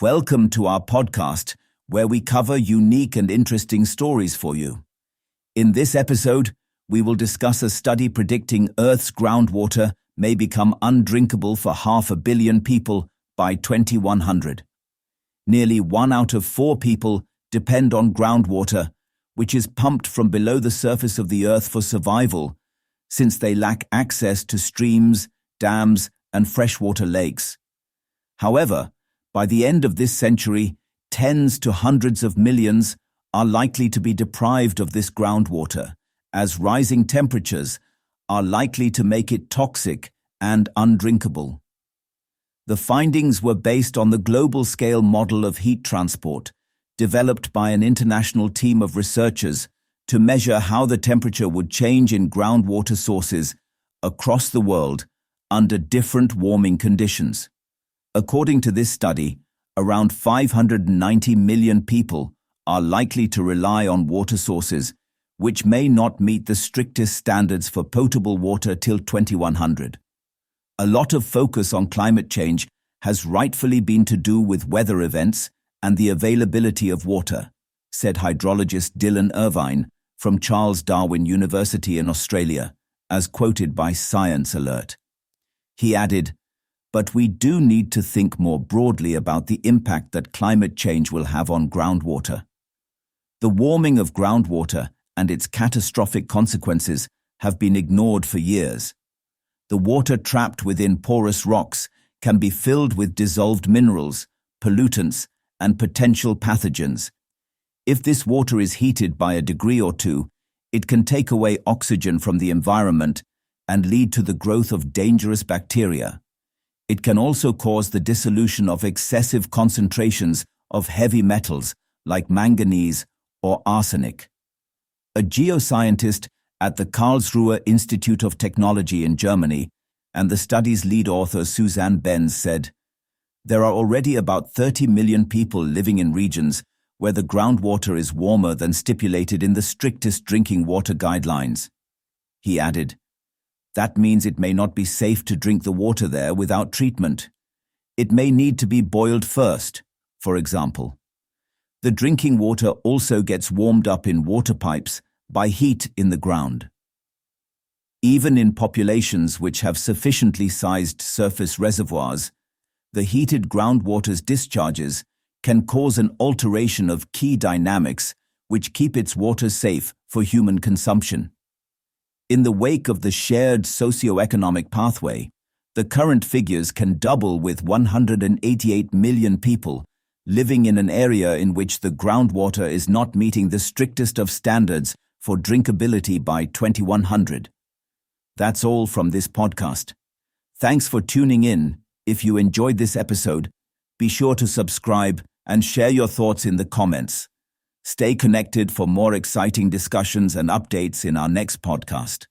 Welcome to our podcast, where we cover unique and interesting stories for you. In this episode, we will discuss a study predicting Earth's groundwater may become undrinkable for 500 million people by 2100. Nearly 1 out of 4 people depend on groundwater, which is pumped from below the surface of the Earth for survival, since they lack access to streams, dams, and freshwater lakes. However, by the end of this century, tens to hundreds of millions are likely to be deprived of this groundwater, as rising temperatures are likely to make it toxic and undrinkable. The findings were based on the global-scale model of heat transport, developed by an international team of researchers to measure how the temperature would change in groundwater sources across the world under different warming conditions. According to this study, around 590 million people are likely to rely on water sources which may not meet the strictest standards for potable water till 2100. A lot of focus on climate change has rightfully been to do with weather events and the availability of water, said hydrologist Dylan Irvine from Charles Darwin University in Australia, as quoted by Science Alert. He added, "But we do need to think more broadly about the impact that climate change will have on groundwater. The warming of groundwater and its catastrophic consequences have been ignored for years. The water trapped within porous rocks can be filled with dissolved minerals, pollutants, and potential pathogens. If this water is heated by a degree or two, it can take away oxygen from the environment and lead to the growth of dangerous bacteria. It can also cause the dissolution of excessive concentrations of heavy metals like manganese or arsenic." A geoscientist at the Karlsruhe Institute of Technology in Germany and the study's lead author Suzanne Benz said, "There are already about 30 million people living in regions where the groundwater is warmer than stipulated in the strictest drinking water guidelines." He added, "That means it may not be safe to drink the water there without treatment. It may need to be boiled first, for example. The drinking water also gets warmed up in water pipes by heat in the ground." Even in populations which have sufficiently sized surface reservoirs, the heated groundwater's discharges can cause an alteration of key dynamics which keep its water safe for human consumption. In the wake of the shared socio-economic pathway, the current figures can double, with 188 million people living in an area in which the groundwater is not meeting the strictest of standards for drinkability by 2100. That's all from this podcast. Thanks for tuning in. If you enjoyed this episode, be sure to subscribe and share your thoughts in the comments. Stay connected for more exciting discussions and updates in our next podcast.